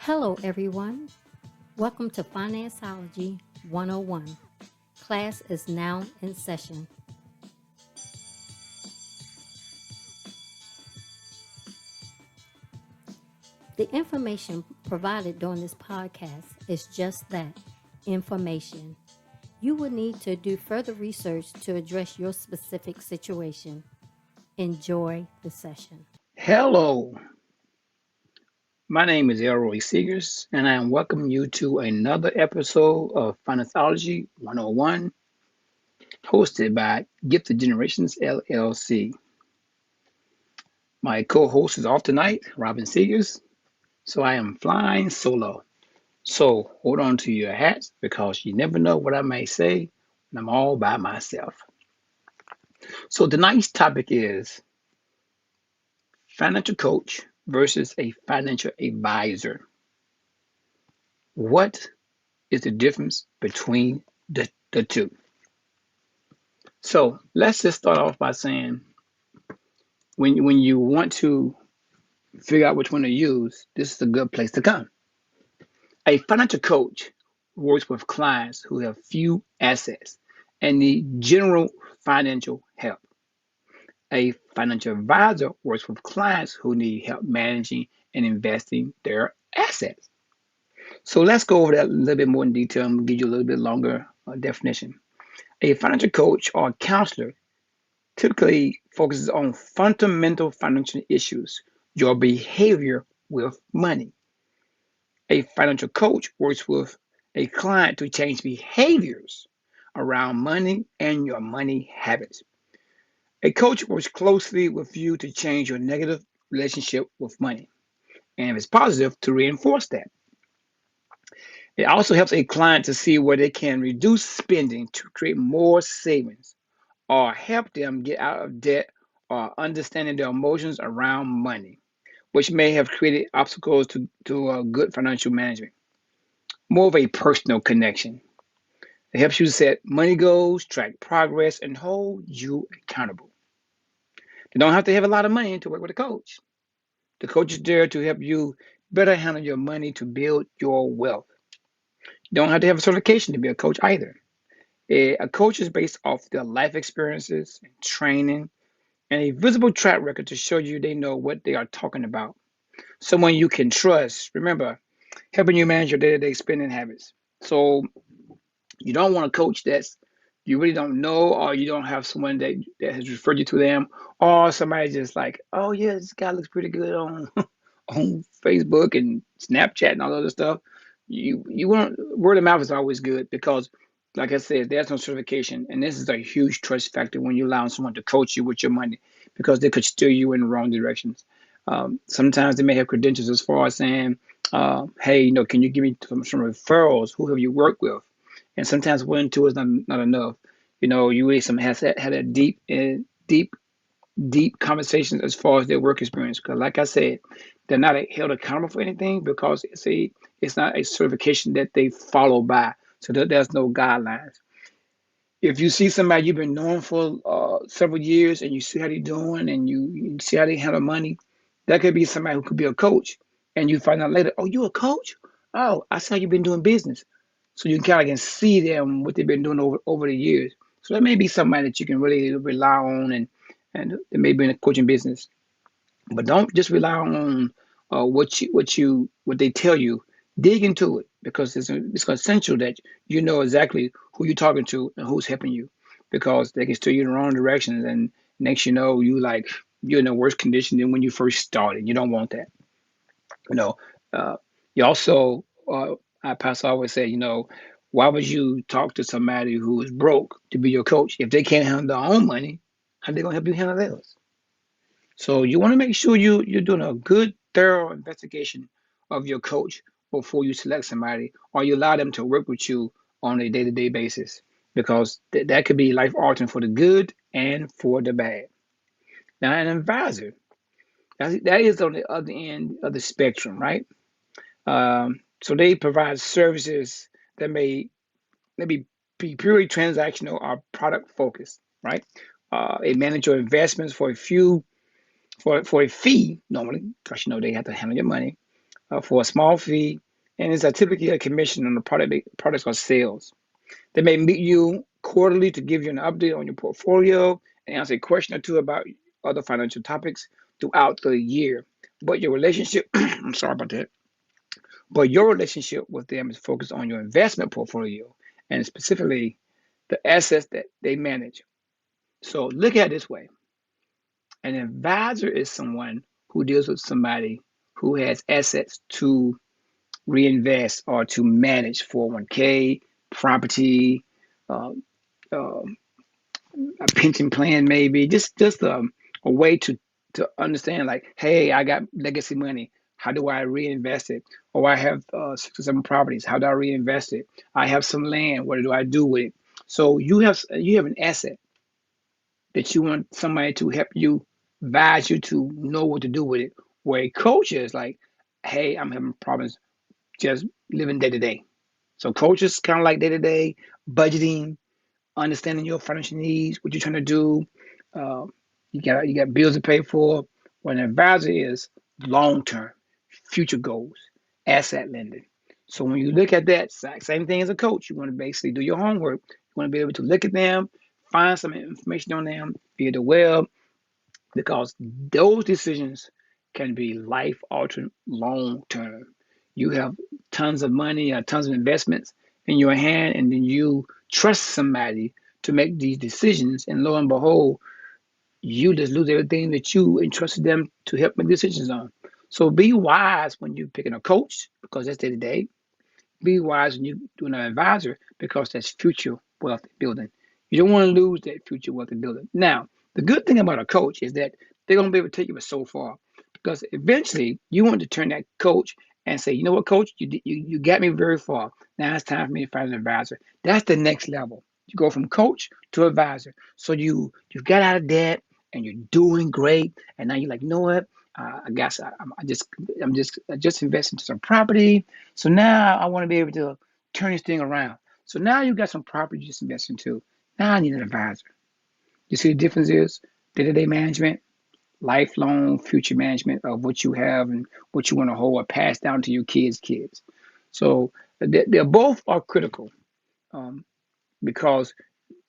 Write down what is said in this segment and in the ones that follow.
Hello, everyone. Welcome to Financeology 101. Class is now in session. The information provided during this podcast is just that information. You will need to do further research to address your specific situation. Enjoy the session. Hello, my name is Elroy Seegers, and I am welcoming you to another episode of Financeology 101, hosted by Gifted Generations LLC. My co host is off tonight, Robin Seegers, so I am flying solo. So hold on to your hats because you never know what I may say when I'm all by myself. So tonight's topic is financial coach versus a financial advisor. What is the difference between the two? So let's just start off by saying when you want to figure out which one to use, this is a good place to come. A financial coach works with clients who have few assets and need general financial help. A financial advisor works with clients who need help managing and investing their assets. So let's go over that a little bit more in detail and give you a little bit longer definition. A financial coach or counselor typically focuses on fundamental financial issues, your behavior with money. A financial coach works with a client to change behaviors around money and your money habits. A coach works closely with you to change your negative relationship with money, and if it's positive, to reinforce that. It also helps a client to see where they can reduce spending to create more savings or help them get out of debt or understanding their emotions around money, which may have created obstacles to good financial management. More of a personal connection. It helps you set money goals, track progress, and hold you accountable. You don't have to have a lot of money to work with a coach. The coach is there to help you better handle your money to build your wealth. You don't have to have a certification to be a coach either. A coach is based off their life experiences and training and a visible track record to show you they know what they are talking about. Someone you can trust. Remember, helping you manage your day-to-day spending habits. So you don't want a coach that's you really don't know, or you don't have someone that has referred you to them, or somebody just like, oh yeah, this guy looks pretty good on on Facebook and Snapchat and all other stuff. You want word of mouth is always good because, like I said, there's no certification, and this is a huge trust factor when you allow someone to coach you with your money because they could steer you in the wrong directions. Sometimes they may have credentials as far as saying, "Hey, can you give me some referrals? Who have you worked with?" And sometimes one and two is not enough. You really some has had a deep conversations as far as their work experience. Because, like I said, they're not held accountable for anything because it's not a certification that they follow by. So there's no guidelines. If you see somebody you've been knowing for several years and you see how they're doing and you see how they handle money, that could be somebody who could be a coach. And you find out later, oh, you a coach? Oh, I saw you've been doing business. So you kind of can see them what they've been doing over the years. So that may be somebody that you can really rely on and they may be in a coaching business. But don't just rely on what they tell you. Dig into it because it's essential that you know exactly who you're talking to and who's helping you, because they can steer you in the wrong direction and next you're in a worse condition than when you first started. You don't want that. You know, uh, you also I pastor always say, why would you talk to somebody who is broke to be your coach if they can't handle their own money? How they gonna help you handle theirs? So you want to make sure you're doing a good, thorough investigation of your coach before you select somebody, or you allow them to work with you on a day-to-day basis, because that could be life altering for the good and for the bad. Now, an advisor, that is on the other end of the spectrum, right? So they provide services that may maybe be purely transactional or product focused, right? They manage your investments for a fee normally, because they have to handle your money. for a small fee, and it's typically a commission on the products or sales. They may meet you quarterly to give you an update on your portfolio and answer a question or two about other financial topics throughout the year. But your relationship, I'm sorry about that, but your relationship with them is focused on your investment portfolio and specifically the assets that they manage. So look at it this way: an advisor is someone who deals with somebody who has assets to reinvest or to manage 401k, property, uh, uh, a pension plan, maybe just a way to understand like, hey, I got legacy money. How do I reinvest it? Or I have 6 or 7 properties. How do I reinvest it? I have some land. What do I do with it? So you have an asset that you want somebody to help you advise you to know what to do with it. Where a coach is like, hey, I'm having problems just living day to day. So coach is kind of like day to day budgeting, understanding your financial needs, what you're trying to do. Uh, you got bills to pay for. What an advisor is long term, future goals, asset lending. So when you look at that, same thing as a coach, you want to basically do your homework. You want to be able to look at them, find some information on them via the web, because those decisions can be life altering long term. You have tons of money or tons of investments in your hand, and then you trust somebody to make these decisions, and lo and behold, you just lose everything that you entrusted them to help make decisions on. So be wise when you're picking a coach because that's day to day. Be wise when you're doing an advisor because that's future wealth building. You don't want to lose that future wealth building. Now, the good thing about a coach is that they're going to be able to take you so far because eventually you want to turn that coach and say, you know what, coach, you got me very far. Now it's time for me to find an advisor. That's the next level. You go from coach to advisor. So you got out of debt and you're doing great. And now you're like, you know what? I guess I just invested into some property. So now I want to be able to turn this thing around. So now you got some property you just invest into. Now I need an advisor. You see the difference is day-to-day management, lifelong future management of what you have and what you want to hold or pass down to your kids. So they both are critical because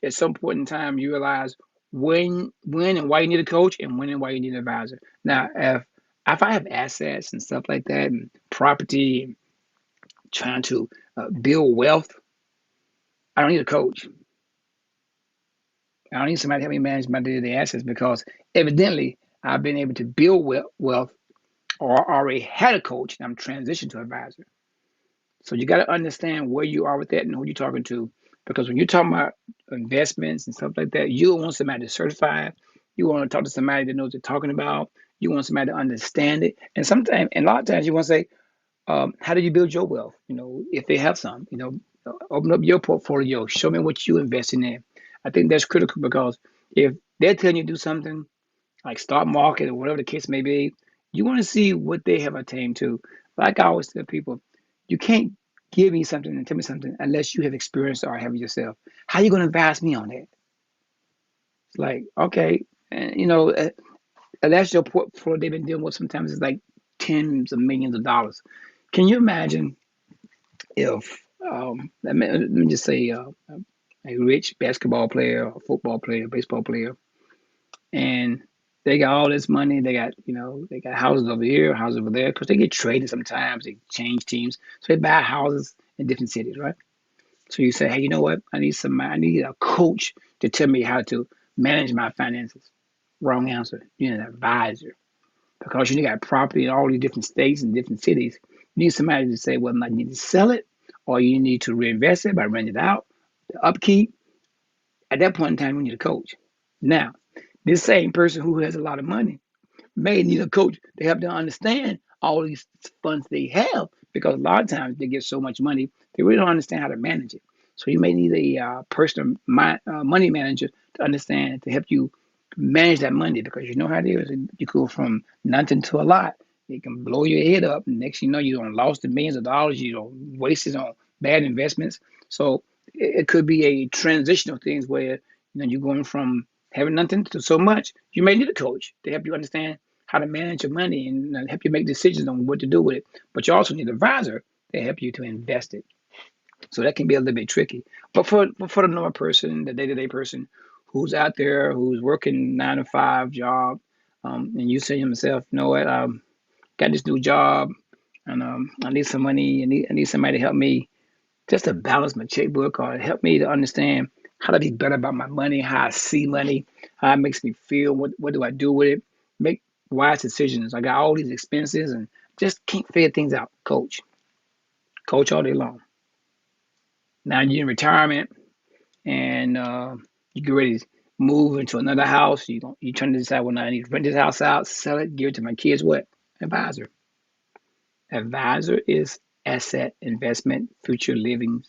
at some point in time you realize when and why you need a coach and when and why you need an advisor. Now, if I have assets and stuff like that and property and trying to build wealth, I don't need a coach. I don't need somebody to help me manage my day-to-day assets because evidently I've been able to build wealth or already had a coach and I'm transitioned to advisor. So you got to understand where you are with that and who you're talking to. Because when you're talking about investments and stuff like that, you want somebody to certify. You want to talk to somebody that knows what they're talking about. You want somebody to understand it. And a lot of times you want to say, how do you build your wealth? If they have some, open up your portfolio, show me what you investing in. I think that's critical because if they're telling you to do something like stock market or whatever the case may be, you want to see what they have attained to. Like I always tell people, you can't give me something and tell me something unless you have experienced or have it yourself. How are you going to advise me on that? It's like, okay, and that's your portfolio they've been dealing with. Sometimes it's like tens of millions of dollars. Can you imagine if, let me just say, a rich basketball player, a football player, baseball player, and they got all this money. They got houses over here, houses over there, because they get traded sometimes. They change teams, so they buy houses in different cities, right? So you say, hey, you know what? I need a coach to tell me how to manage my finances. Wrong answer. You need an advisor because you got property in all these different states and different cities. You need somebody to say whether or not you need to sell it or you need to reinvest it by renting it out, the upkeep. At that point in time, you need a coach. Now, this same person who has a lot of money may need a coach to help them understand all these funds they have because a lot of times they get so much money they really don't understand how to manage it. So you may need a personal money manager to understand to help you manage that money because you know how it is. You go from nothing to a lot. It can blow your head up. And next, you don't lost the millions of dollars. You don't wasted on bad investments. So it could be a transitional things where you're going from having nothing to so much. You may need a coach to help you understand how to manage your money and help you make decisions on what to do with it. But you also need an advisor to help you to invest it. So that can be a little bit tricky. But for the normal person, the day-to-day person who's out there, who's working 9 to 5 job, and you say to yourself, you know what, got this new job, and I need some money. I need somebody to help me just to balance my checkbook or help me to understand how to be better about my money, how I see money, how it makes me feel, what do I do with it, make wise decisions. I got all these expenses and just can't figure things out. Coach all day long. Now you're in retirement and you get ready to move into another house. You trying to decide, well, I need to rent this house out, sell it, give it to my kids. What? Advisor. Advisor is asset investment, future living.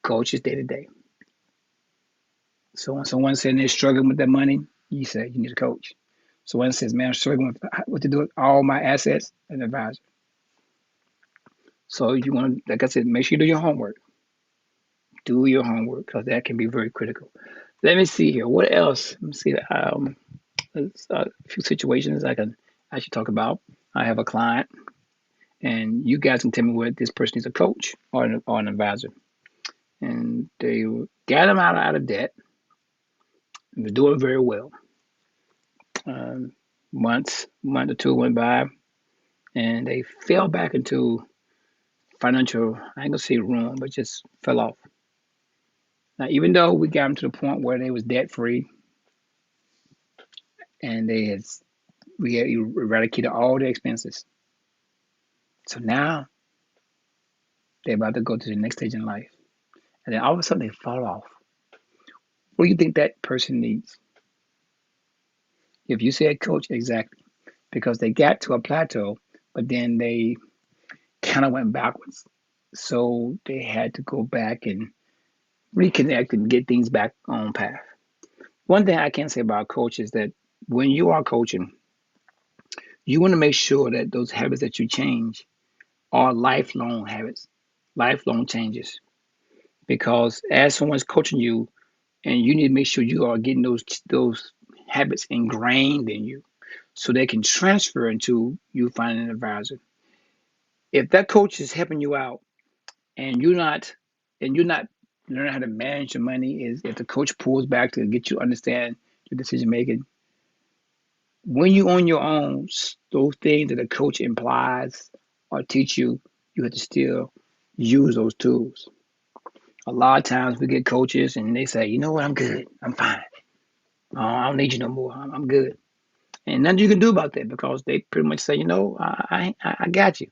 Coach is day to day. So when someone says they're struggling with their money, you say you need a coach. So when it says, man, I'm struggling with what to do with all my assets, an advisor. So you want to, like I said, make sure you do your homework. Do your homework because that can be very critical. Let me see here. What else? Let me see. There's a few situations I can actually talk about. I have a client, and you guys can tell me whether this person is a coach or an advisor. And they got him out of debt. And they're doing very well. Um, month or two went by, and they fell back into financial, I ain't gonna say ruin, but just fell off. Now, even though we got them to the point where they was debt free and we had eradicated all the expenses, so now they're about to go to the next stage in life, and then all of a sudden they fall off. What do you think that person needs? If you say a coach, exactly, because they got to a plateau, but then they kind of went backwards, so they had to go back and reconnect and get things back on path. One thing I can say about coach is that when you are coaching, you want to make sure that those habits that you change are lifelong habits, lifelong changes. Because as someone's coaching you, and you need to make sure you are getting those habits ingrained in you, so they can transfer into you finding an advisor. If that coach is helping you out, and you're not learning how to manage your money, is if the coach pulls back to get you to understand your decision making, when you on your own, those things that a coach implies or teach you, you have to still use those tools. A lot of times we get coaches and they say, you know what, I'm good, I'm fine. I don't need you no more. I'm good. And nothing you can do about that because they pretty much say, you know, I got you.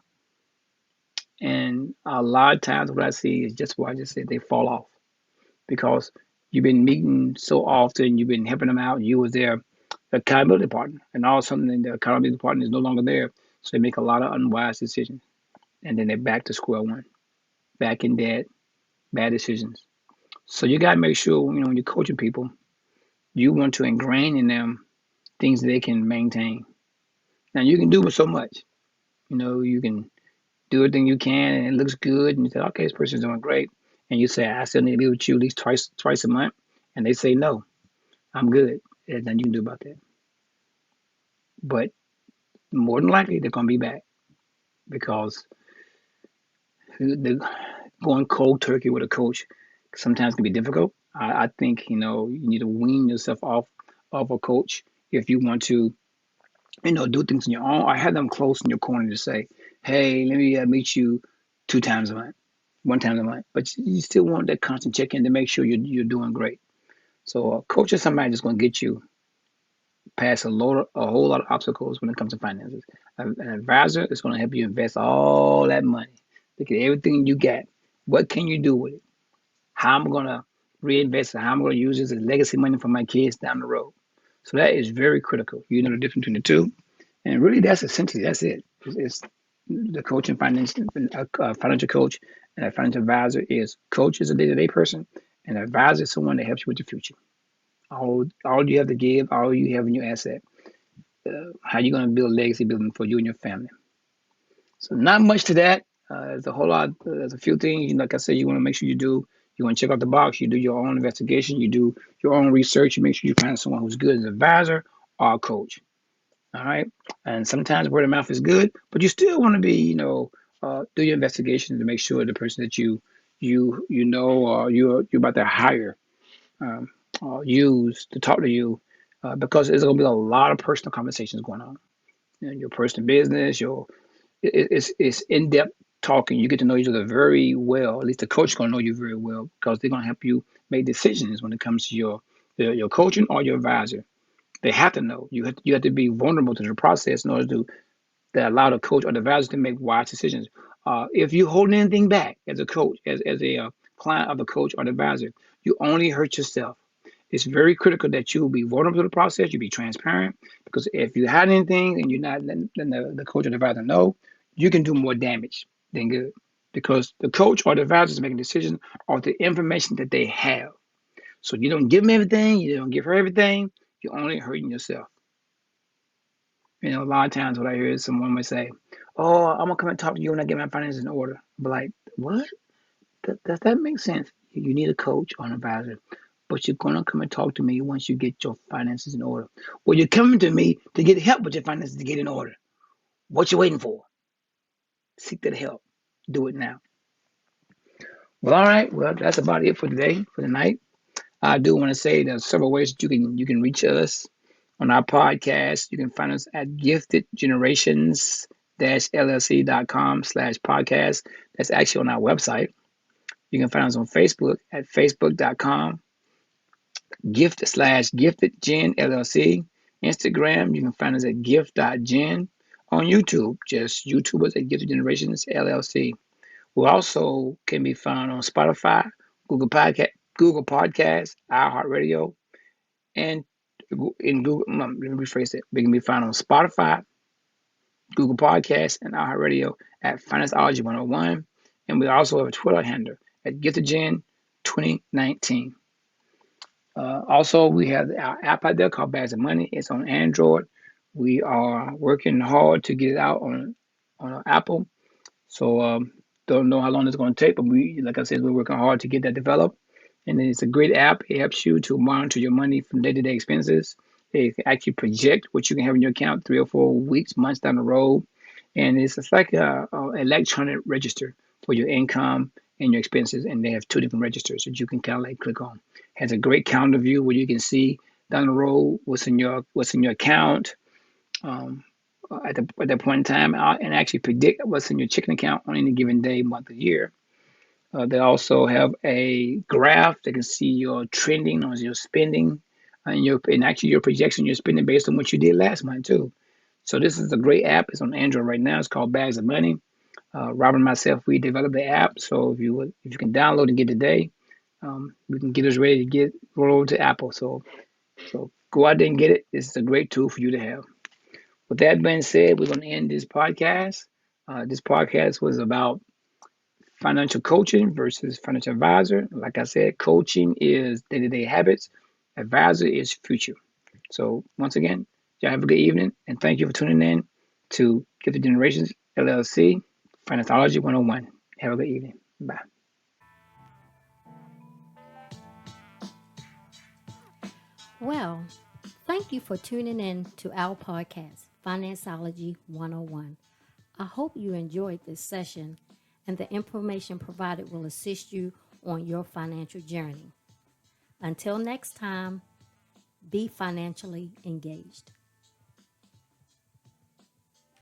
And a lot of times what I see is just what I just said, they fall off because you've been meeting so often, you've been helping them out, you was their accountability partner, and all of a sudden the accountability partner is no longer there, so they make a lot of unwise decisions, and then they're back to square one, back in debt, bad decisions. So you gotta make sure when you're coaching people, you want to ingrain in them things that they can maintain. Now you can do it so much. You can do everything you can, and it looks good, and you say, okay, this person's doing great, and you say, I still need to be with you at least twice a month, and they say no, I'm good. There's nothing you can do about that. But more than likely, they're gonna be back because the going cold turkey with a coach sometimes can be difficult. I think you need to wean yourself off a coach if you want to do things on your own, or have them close in your corner to say, hey, let me meet you 2 times a month, 1 time a month. But you still want that constant check in to make sure you're doing great. So a coach is somebody that's going to get you past a whole lot of obstacles when it comes to finances. An advisor is going to help you invest all that money. Look at everything you got. What can you do with it? How am I going to reinvest it? How am I going to use this as legacy money for my kids down the road? So that is very critical. You know the difference between the two. And really, that's it. It's the coach and financial coach and a financial advisor is coach is a day-to-day person, and an advisor is someone that helps you with the future. All you have to give, all you have in your asset, how you going to build legacy building for you and your family. So not much to that. There's a whole lot. There's a few things. Like I said, you want to make sure you do. You want to check out the box. You do your own investigation. You do your own research. You make sure you find someone who's good as an advisor or a coach. All right. And sometimes word of mouth is good, but you still want to be, do your investigation to make sure the person that you know or you're about to hire um, or use to talk to you, because there's going to be a lot of personal conversations going on. Your personal business, it's in depth talking. You get to know each other very well. At least the coach is going to know you very well because they're going to help you make decisions when it comes to your coaching or your advisor. They have to know. You have to be vulnerable to the process in order to allow the coach or the advisor to make wise decisions. If you hold anything back as a coach, as a client of the coach or the advisor, you only hurt yourself. It's very critical that you be vulnerable to the process, you be transparent, because if you hide anything and you're not letting the coach or the advisor know, you can do more damage than good. Because the coach or the advisor is making decisions off the information that they have. So you don't give them everything, you don't give her everything, you're only hurting yourself. A lot of times what I hear is someone might say, "Oh, I'm gonna come and talk to you when I get my finances in order." But like, what? Does that make sense? You need a coach or an advisor, but you're gonna come and talk to me once you get your finances in order. Well, you're coming to me to get help with your finances to get in order. What you waiting for? Seek that help. Do it now. Well, all right. Well, that's about it for today, for the night. I do want to say there's several ways that you can reach us on our podcast. You can find us at giftedgenerations-llc.com/podcast. That's actually on our website. You can find us on Facebook at facebook.com gift/giftedgen LLC. Instagram, you can find us at gift.gen. On YouTube, just YouTube us at Gifted Generations LLC. We also can be found on Spotify, Google Podcasts, iHeartRadio, and in Google. Let me rephrase it. We can be found on Spotify, Google Podcasts, and iHeartRadio at Financeology 101. And we also have a Twitter handle at GiftedGen 2019. Also, we have our app out there called Bags of Money. It's on Android. We are working hard to get it out on Apple. So don't know how long it's going to take, but like I said, we're working hard to get that developed. And it's a great app. It helps you to monitor your money from day-to-day expenses. It can actually project what you can have in your account 3 or 4 weeks, months down the road. And it's like a electronic register for your income and your expenses. And they have two different registers that you can kind of like click on. Has a great calendar view where you can see down the road what's in your account, um, at that point in time, and actually predict what's in your checking account on any given day, month, or year. They also have a graph that can see your trending on your spending and actually your projection, your spending based on what you did last month too. So this is a great app. It's on Android right now. It's called Bags of Money. Robert and myself, we developed the app. So if you can download and get it today, we can get us ready to get rolled to Apple. So go out there and get it. This is a great tool for you to have. With that being said, we're going to end this podcast. This podcast was about financial coaching versus financial advisor. Like I said, coaching is day-to-day habits. Advisor is future. So once again, y'all have a good evening, and thank you for tuning in to Gifted Generations LLC, Financeology 101. Have a good evening. Bye. Well, thank you for tuning in to our podcast, Financeology 101. I hope you enjoyed this session and the information provided will assist you on your financial journey. Until next time, be financially engaged.